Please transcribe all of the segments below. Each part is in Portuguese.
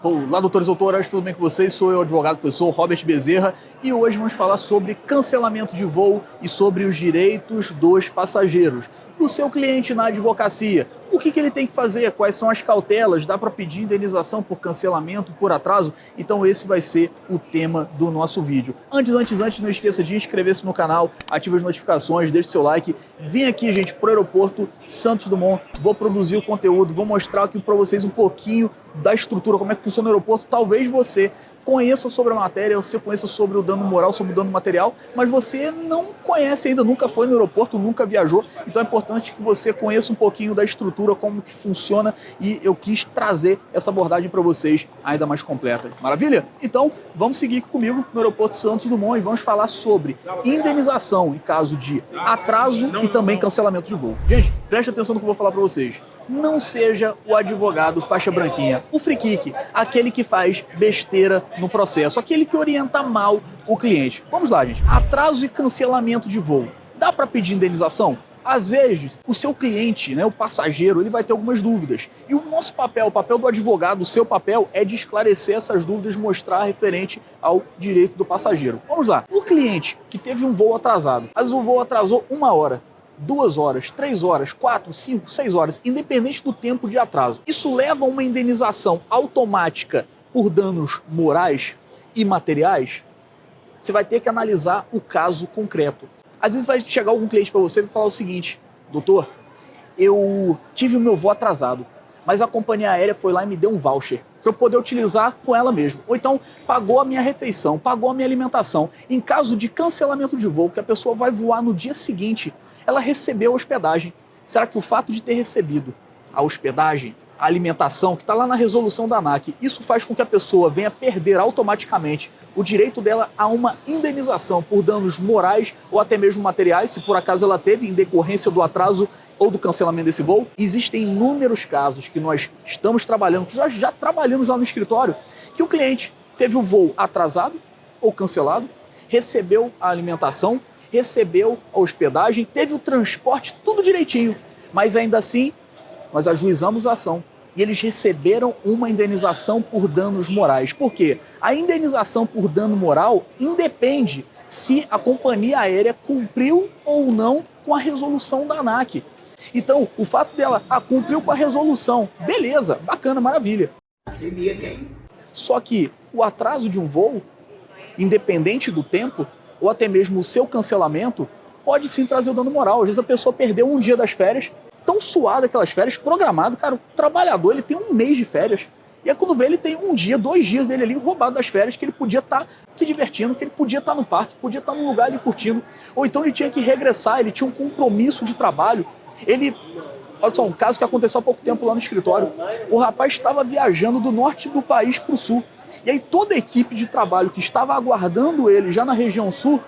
Olá, doutores e doutoras, tudo bem com vocês? Sou eu, advogado professor Robert Bezerra, e hoje vamos falar sobre cancelamento de voo e sobre os direitos dos passageiros. Do seu cliente na advocacia, o que ele tem que fazer? Quais são as cautelas? Dá para pedir indenização por cancelamento, por atraso? Então esse vai ser o tema do nosso vídeo. Antes, não esqueça de inscrever-se no canal, ative as notificações, deixe seu like. Vem aqui, gente, pro aeroporto Santos Dumont, vou produzir o conteúdo, vou mostrar aqui para vocês um pouquinho da estrutura, como é que funciona o aeroporto. Talvez você conheça sobre a matéria, você conheça sobre o dano moral, sobre o dano material, mas você não conhece ainda, nunca foi no aeroporto, nunca viajou, então é importante que você conheça um pouquinho da estrutura, como que funciona, e eu quis trazer essa abordagem para vocês ainda mais completa. Maravilha? Então, vamos seguir aqui comigo no aeroporto Santos Dumont e vamos falar sobre indenização em caso de atraso e também cancelamento de voo. Gente, preste atenção no que eu vou falar para vocês. Não seja o advogado faixa branquinha, o free kick, aquele que faz besteira no processo, aquele que orienta mal o cliente. Vamos lá, gente. Atraso e cancelamento de voo. Dá para pedir indenização? Às vezes, o seu cliente, né, o passageiro, ele vai ter algumas dúvidas. E o nosso papel, o papel do advogado, o seu papel é de esclarecer essas dúvidas, mostrar referente ao direito do passageiro. Vamos lá. O cliente que teve um voo atrasado, às vezes o voo atrasou 1 hora, 2 horas, 3 horas, 4, 5, 6 horas, independente do tempo de atraso. Isso leva a uma indenização automática por danos morais e materiais? Você vai ter que analisar o caso concreto. Às vezes vai chegar algum cliente para você e falar o seguinte: doutor, eu tive o meu voo atrasado, mas a companhia aérea foi lá e me deu um voucher para eu poder utilizar com ela mesmo. Ou então pagou a minha refeição, pagou a minha alimentação. Em caso de cancelamento de voo, que a pessoa vai voar no dia seguinte, ela recebeu a hospedagem. Será que o fato de ter recebido a hospedagem, a alimentação, que está lá na resolução da ANAC, isso faz com que a pessoa venha perder automaticamente o direito dela a uma indenização por danos morais ou até mesmo materiais, se por acaso ela teve em decorrência do atraso ou do cancelamento desse voo? Existem inúmeros casos que nós estamos trabalhando, que já trabalhamos lá no escritório, que o cliente teve o voo atrasado ou cancelado, recebeu a alimentação, recebeu a hospedagem, teve o transporte, tudo direitinho, mas ainda assim nós ajuizamos a ação e eles receberam uma indenização por danos morais. Por quê? A indenização por dano moral independe se a companhia aérea cumpriu ou não com a resolução da ANAC. Então, o fato dela cumpriu com a resolução, beleza, bacana, maravilha. Só que o atraso de um voo, independente do tempo, ou até mesmo o seu cancelamento, pode sim trazer o dano moral. Às vezes a pessoa perdeu um dia das férias, tão suada aquelas férias, programado, cara, o trabalhador, ele tem 1 mês de férias, e aí quando vê, ele tem 1 dia, 2 dias dele ali roubado das férias, que ele podia estar se divertindo, que ele podia estar no parque, podia estar num lugar ali curtindo, ou então ele tinha que regressar, ele tinha um compromisso de trabalho. Olha só, um caso que aconteceu há pouco tempo lá no escritório, o rapaz estava viajando do norte do país para o sul, e aí toda a equipe de trabalho que estava aguardando ele já na região sul,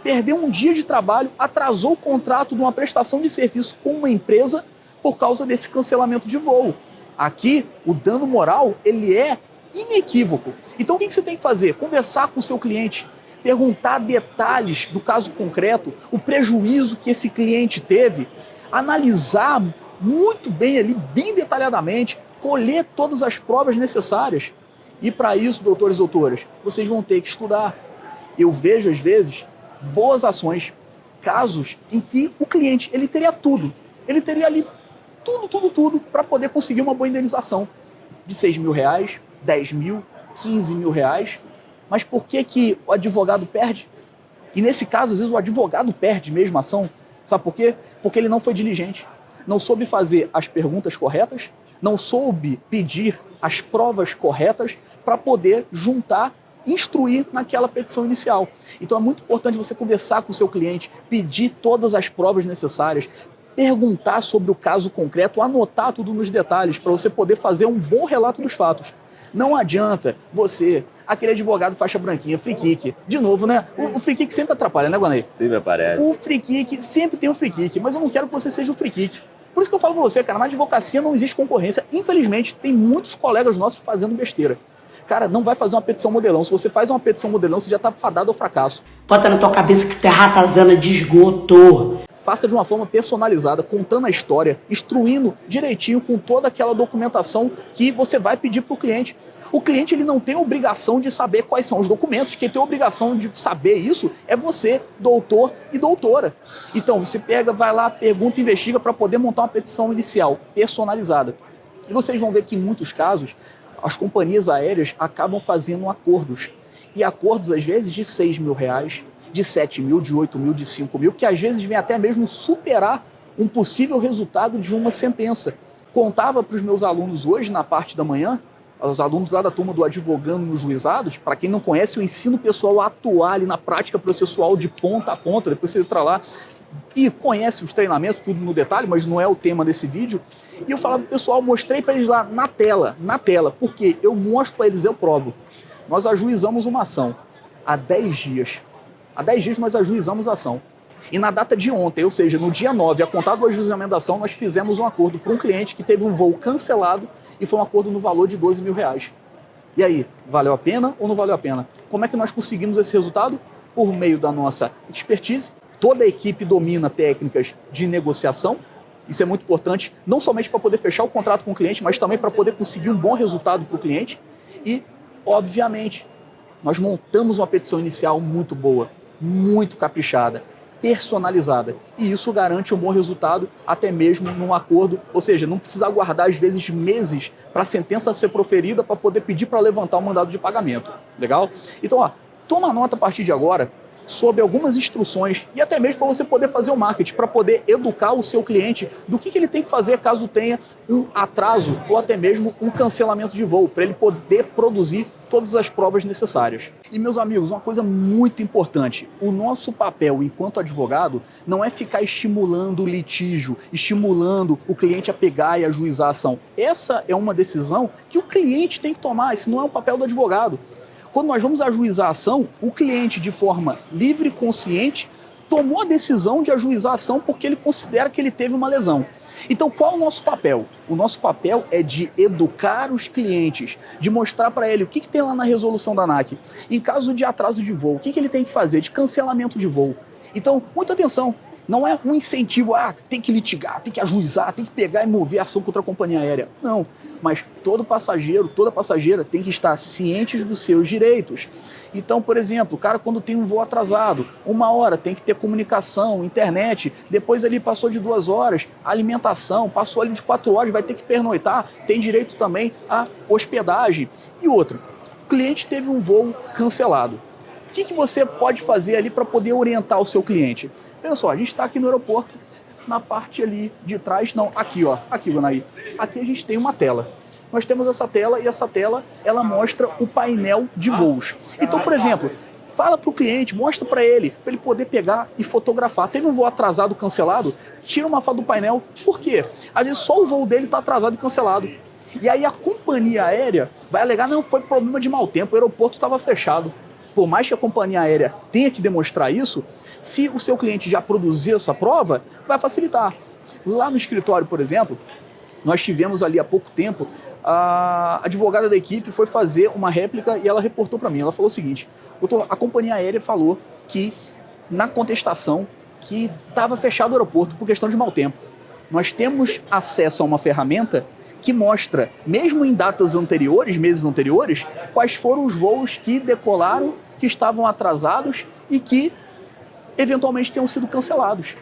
perdeu um dia de trabalho, atrasou o contrato de uma prestação de serviço com uma empresa por causa desse cancelamento de voo. Aqui, o dano moral, ele é inequívoco. Então o que você tem que fazer? Conversar com o seu cliente, perguntar detalhes do caso concreto, o prejuízo que esse cliente teve, analisar muito bem ali, bem detalhadamente, colher todas as provas necessárias. E para isso, doutores e doutoras, vocês vão ter que estudar. Eu vejo, às vezes, boas ações, casos em que o cliente, ele teria tudo. Ele teria ali tudo para poder conseguir uma boa indenização de 6 mil reais, 10 mil, 15 mil reais. Mas por que o advogado perde? E nesse caso, às vezes, o advogado perde mesmo a ação. Sabe por quê? Porque ele não foi diligente, não soube fazer as perguntas corretas, não soube pedir as provas corretas para poder juntar, instruir naquela petição inicial. Então é muito importante você conversar com o seu cliente, pedir todas as provas necessárias, perguntar sobre o caso concreto, anotar tudo nos detalhes para você poder fazer um bom relato dos fatos. Não adianta você, aquele advogado faixa branquinha, free kick, de novo, né? O free kick sempre atrapalha, né, Guanay? Sempre aparece. O free kick, sempre tem um free kick, mas eu não quero que você seja o free kick. Por isso que eu falo pra você, cara, na advocacia não existe concorrência. Infelizmente, tem muitos colegas nossos fazendo besteira. Cara, não vai fazer uma petição modelão. Se você faz uma petição modelão, você já tá fadado ao fracasso. Bota na tua cabeça que tu é ratazana de esgoto. Faça de uma forma personalizada, contando a história, instruindo direitinho com toda aquela documentação que você vai pedir pro cliente. O cliente ele não tem obrigação de saber quais são os documentos, quem tem a obrigação de saber isso é você, doutor e doutora. Então você pega, vai lá, pergunta, investiga para poder montar uma petição inicial personalizada. E vocês vão ver que em muitos casos as companhias aéreas acabam fazendo acordos. E acordos às vezes de R$6 mil, de 7 mil, de 8 mil, de 5 mil, que às vezes vem até mesmo superar um possível resultado de uma sentença. Contava para os meus alunos hoje, na parte da manhã, os alunos lá da turma do Advogando nos Juizados, para quem não conhece, eu ensino o pessoal a atuar ali na prática processual de ponta a ponta, depois você entra lá e conhece os treinamentos, tudo no detalhe, mas não é o tema desse vídeo. E eu falava pro pessoal, mostrei para eles lá na tela, porque eu mostro para eles, eu provo. Nós ajuizamos uma ação há 10 dias. Há 10 dias nós ajuizamos a ação. E na data de ontem, ou seja, no dia 9, a contar do ajuizamento da ação, nós fizemos um acordo para um cliente que teve um voo cancelado e foi um acordo no valor de R$12 mil. E aí, valeu a pena ou não valeu a pena? Como é que nós conseguimos esse resultado? Por meio da nossa expertise. Toda a equipe domina técnicas de negociação. Isso é muito importante, não somente para poder fechar o contrato com o cliente, mas também para poder conseguir um bom resultado para o cliente. E, obviamente, nós montamos uma petição inicial muito boa, muito caprichada, personalizada. E isso garante um bom resultado até mesmo num acordo, ou seja, não precisa aguardar às vezes meses para a sentença ser proferida para poder pedir para levantar o mandado de pagamento. Legal? Então, ó, toma nota a partir de agora sobre algumas instruções e até mesmo para você poder fazer o marketing, para poder educar o seu cliente do que ele tem que fazer caso tenha um atraso ou até mesmo um cancelamento de voo, para ele poder produzir todas as provas necessárias. E meus amigos, uma coisa muito importante, o nosso papel enquanto advogado não é ficar estimulando o litígio, estimulando o cliente a pegar e ajuizar a ação. Essa é uma decisão que o cliente tem que tomar, esse não é o papel do advogado. Quando nós vamos ajuizar a ação, o cliente, de forma livre e consciente, tomou a decisão de ajuizar a ação porque ele considera que ele teve uma lesão. Então, qual é o nosso papel? O nosso papel é de educar os clientes, de mostrar para ele o que tem lá na resolução da ANAC. Em caso de atraso de voo, o que ele tem que fazer? De cancelamento de voo. Então, muita atenção. Não é um incentivo, tem que litigar, tem que ajuizar, tem que pegar e mover a ação contra a companhia aérea. Não, mas todo passageiro, toda passageira tem que estar cientes dos seus direitos. Então, por exemplo, o cara quando tem um voo atrasado, 1 hora, tem que ter comunicação, internet, depois ali passou de 2 horas, alimentação, passou ali de 4 horas, vai ter que pernoitar, tem direito também à hospedagem. E outro, o cliente teve um voo cancelado. O que você pode fazer ali para poder orientar o seu cliente? Olha só, a gente está aqui no aeroporto, na parte ali de trás, não, aqui ó, aqui Gonaí, aqui a gente tem uma tela. Nós temos essa tela e essa tela, ela mostra o painel de voos. Então, por exemplo, fala para o cliente, mostra para ele poder pegar e fotografar. Teve um voo atrasado, cancelado, tira uma foto do painel. Por quê? Às vezes só o voo dele está atrasado e cancelado. E aí a companhia aérea vai alegar, não, foi problema de mau tempo, o aeroporto estava fechado. Por mais que a companhia aérea tenha que demonstrar isso, se o seu cliente já produzir essa prova, vai facilitar. Lá no escritório, por exemplo, nós tivemos ali há pouco tempo, a advogada da equipe foi fazer uma réplica e ela reportou para mim. Ela falou o seguinte, doutor, a companhia aérea falou que na contestação que estava fechado o aeroporto por questão de mau tempo. Nós temos acesso a uma ferramenta que mostra, mesmo em datas anteriores, meses anteriores, quais foram os voos que decolaram, que estavam atrasados e que eventualmente tenham sido cancelados.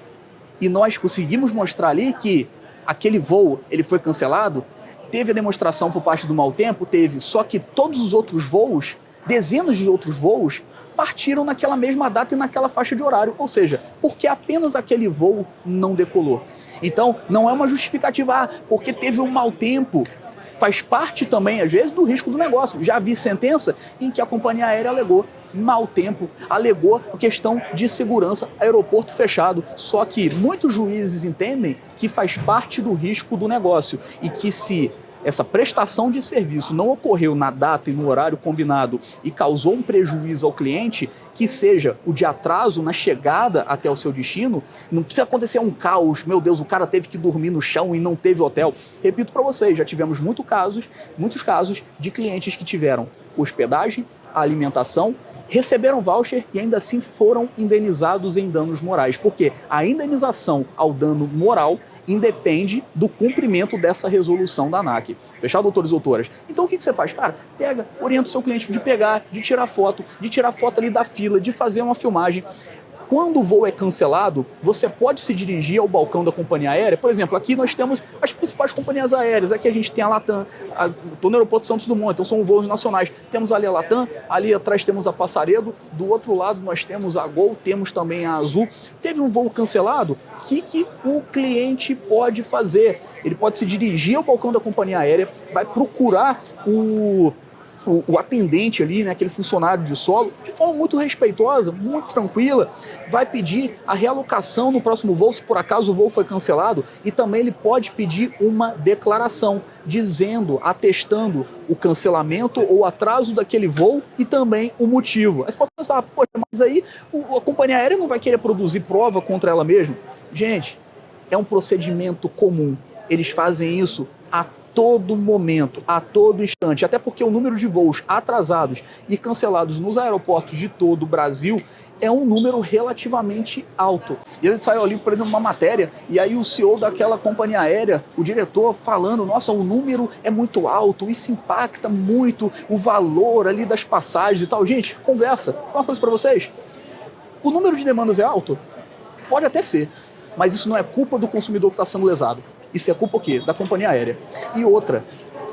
E nós conseguimos mostrar ali que aquele voo ele foi cancelado, teve a demonstração por parte do mau tempo, teve, só que todos os outros voos, dezenas de outros voos, partiram naquela mesma data e naquela faixa de horário, ou seja, porque apenas aquele voo não decolou. Então, não é uma justificativa, porque teve um mau tempo. Faz parte também, às vezes, do risco do negócio. Já vi sentença em que a companhia aérea alegou mau tempo, alegou a questão de segurança, aeroporto fechado. Só que muitos juízes entendem que faz parte do risco do negócio e que se essa prestação de serviço não ocorreu na data e no horário combinado e causou um prejuízo ao cliente, que seja o de atraso na chegada até o seu destino, não precisa acontecer um caos, meu Deus, o cara teve que dormir no chão e não teve hotel. Repito para vocês, já tivemos muitos casos de clientes que tiveram hospedagem, alimentação, receberam voucher e ainda assim foram indenizados em danos morais, porque a indenização ao dano moral independe do cumprimento dessa resolução da ANAC. Fechado, doutores e doutoras? Então o que você faz? Cara, pega, orienta o seu cliente de pegar, de tirar foto ali da fila, de fazer uma filmagem. Quando o voo é cancelado, você pode se dirigir ao balcão da companhia aérea. Por exemplo, aqui nós temos as principais companhias aéreas. Aqui a gente tem a Latam, estou no aeroporto Santos Dumont, então são voos nacionais. Temos ali a Latam, ali atrás temos a Passaredo, do outro lado nós temos a Gol, temos também a Azul. Teve um voo cancelado, o que o cliente pode fazer? Ele pode se dirigir ao balcão da companhia aérea, vai procurar o atendente ali, né, aquele funcionário de solo, de forma muito respeitosa, muito tranquila, vai pedir a realocação no próximo voo, se por acaso o voo foi cancelado, e também ele pode pedir uma declaração, dizendo, atestando o cancelamento ou atraso daquele voo e também o motivo. Aí você pode pensar, poxa, mas aí a companhia aérea não vai querer produzir prova contra ela mesma? Gente, é um procedimento comum. Eles fazem isso a todo momento, a todo instante, até porque o número de voos atrasados e cancelados nos aeroportos de todo o Brasil é um número relativamente alto. E ele saiu ali, por exemplo, uma matéria, e aí o CEO daquela companhia aérea, o diretor, falando, nossa, o número é muito alto, isso impacta muito o valor ali das passagens e tal. Gente, conversa. Vou falar uma coisa para vocês. O número de demandas é alto? Pode até ser, mas isso não é culpa do consumidor que está sendo lesado. Isso é culpa o quê? Da companhia aérea. E outra,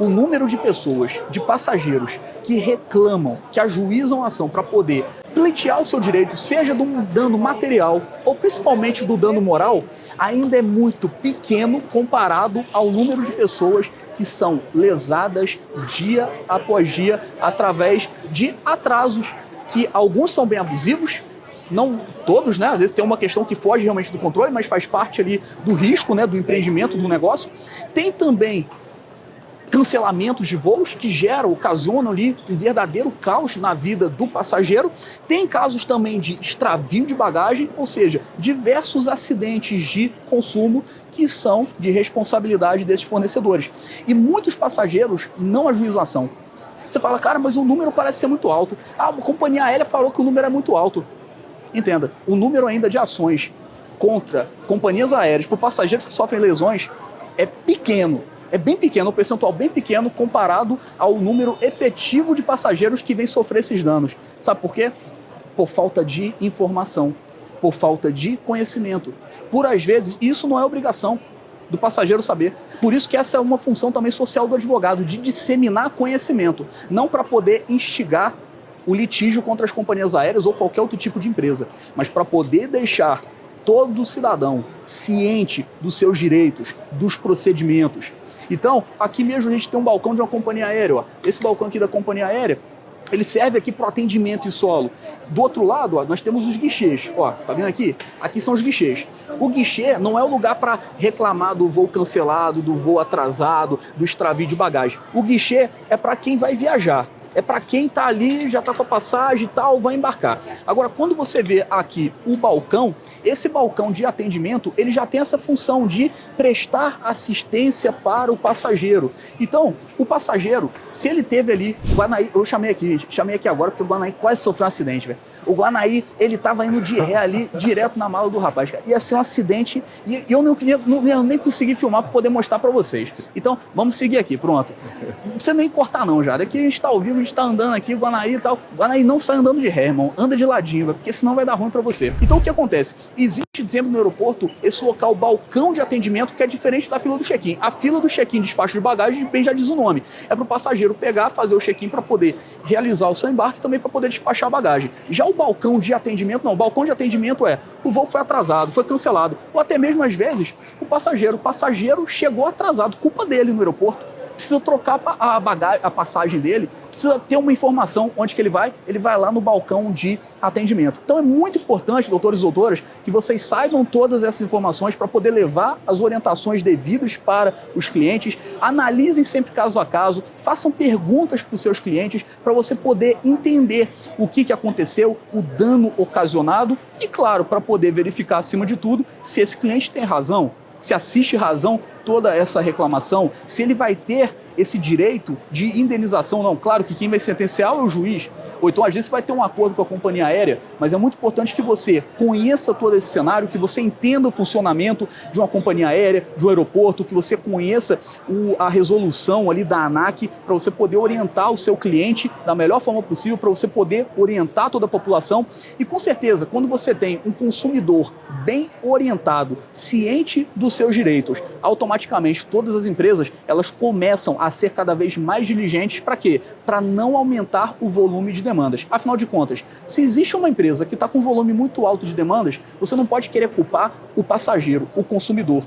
o número de pessoas, de passageiros que reclamam, que ajuizam a ação para poder pleitear o seu direito, seja de um dano material ou principalmente do dano moral, ainda é muito pequeno comparado ao número de pessoas que são lesadas dia após dia através de atrasos, que alguns são bem abusivos, não todos, né? Às vezes tem uma questão que foge realmente do controle, mas faz parte ali do risco, né? Do empreendimento, do negócio. Tem também cancelamentos de voos que ocasionam ali um verdadeiro caos na vida do passageiro. Tem casos também de extravio de bagagem, ou seja, diversos acidentes de consumo que são de responsabilidade desses fornecedores. E muitos passageiros não ajuizam a ação. Você fala, cara, mas o número parece ser muito alto. Ah, a companhia aérea falou que o número é muito alto. Entenda, o número ainda de ações contra companhias aéreas por passageiros que sofrem lesões é pequeno. É bem pequeno, um percentual bem pequeno comparado ao número efetivo de passageiros que vêm sofrer esses danos. Sabe por quê? Por falta de informação, por falta de conhecimento. Por às vezes, isso não é obrigação do passageiro saber. Por isso que essa é uma função também social do advogado, de disseminar conhecimento, não para poder instigar o litígio contra as companhias aéreas ou qualquer outro tipo de empresa, mas para poder deixar todo cidadão ciente dos seus direitos, dos procedimentos. Então, aqui mesmo a gente tem um balcão de uma companhia aérea. Ó. Esse balcão aqui da companhia aérea, ele serve aqui para o atendimento em solo. Do outro lado, ó, nós temos os guichês. Ó, tá vendo aqui? Aqui são os guichês. O guichê não é o lugar para reclamar do voo cancelado, do voo atrasado, do extravio de bagagem. O guichê é para quem vai viajar. É para quem está ali, já está com a passagem e tal, vai embarcar. Agora, quando você vê aqui o balcão, esse balcão de atendimento, ele já tem essa função de prestar assistência para o passageiro. Então, o passageiro, se ele teve ali, o Guanaí, eu chamei aqui agora porque o Guanaí quase sofreu um acidente, velho. O Guanaí, ele tava indo de ré ali, direto na mala do rapaz, cara. Ia ser um acidente e eu não ia nem conseguir filmar para poder mostrar para vocês. Então, vamos seguir aqui, pronto. Não precisa nem cortar não, já. Daqui a gente tá ao vivo, a gente tá andando aqui, o Guanaí e tal. O Guanaí não sai andando de ré, irmão. Anda de ladinho, porque senão vai dar ruim para você. Então, o que acontece? Existe sempre no aeroporto esse local, balcão de atendimento, que é diferente da fila do check-in. A fila do check-in, despacho de bagagem, bem já diz o nome. É para o passageiro pegar, fazer o check-in para poder realizar o seu embarque e também para poder despachar a bagagem. Já o balcão de atendimento, não. O balcão de atendimento é o voo foi atrasado, foi cancelado. Ou até mesmo, às vezes, o passageiro chegou atrasado, culpa dele no aeroporto. Precisa trocar a bagagem, a passagem dele, precisa ter uma informação onde que ele vai lá no balcão de atendimento. Então é muito importante, doutores e doutoras, que vocês saibam todas essas informações para poder levar as orientações devidas para os clientes, analisem sempre caso a caso, façam perguntas para os seus clientes para você poder entender o que aconteceu, o dano ocasionado e, claro, para poder verificar, acima de tudo, se esse cliente tem razão, se assiste razão toda essa reclamação, se ele vai ter esse direito de indenização, não. Claro que quem vai sentenciar é o juiz, ou então às vezes você vai ter um acordo com a companhia aérea, mas é muito importante que você conheça todo esse cenário, que você entenda o funcionamento de uma companhia aérea, de um aeroporto, que você conheça a resolução ali da ANAC, para você poder orientar o seu cliente da melhor forma possível, para você poder orientar toda a população. E com certeza, quando você tem um consumidor bem orientado, ciente dos seus direitos, automaticamente todas as empresas elas começam a ser cada vez mais diligentes. Para quê? Para não aumentar o volume de demandas. Afinal de contas, se existe uma empresa que está com um volume muito alto de demandas, você não pode querer culpar o passageiro, o consumidor.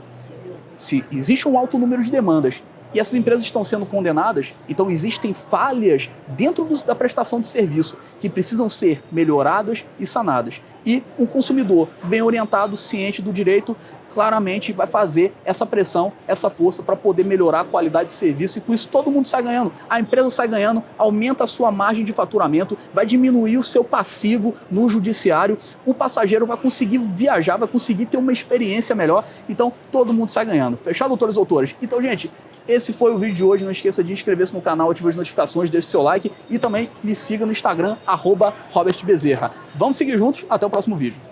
Se existe um alto número de demandas e essas empresas estão sendo condenadas, então existem falhas dentro da prestação de serviço que precisam ser melhoradas e sanadas. E um consumidor bem orientado, ciente do direito, claramente vai fazer essa pressão, essa força para poder melhorar a qualidade de serviço, e com isso todo mundo sai ganhando. A empresa sai ganhando, aumenta a sua margem de faturamento, vai diminuir o seu passivo no judiciário, o passageiro vai conseguir viajar, vai conseguir ter uma experiência melhor, então todo mundo sai ganhando. Fechado, doutores e doutoras? Então, gente, esse foi o vídeo de hoje. Não esqueça de inscrever-se no canal, ativar as notificações, deixe seu like e também me siga no Instagram, @RobertBezerra. Vamos seguir juntos, até o próximo vídeo.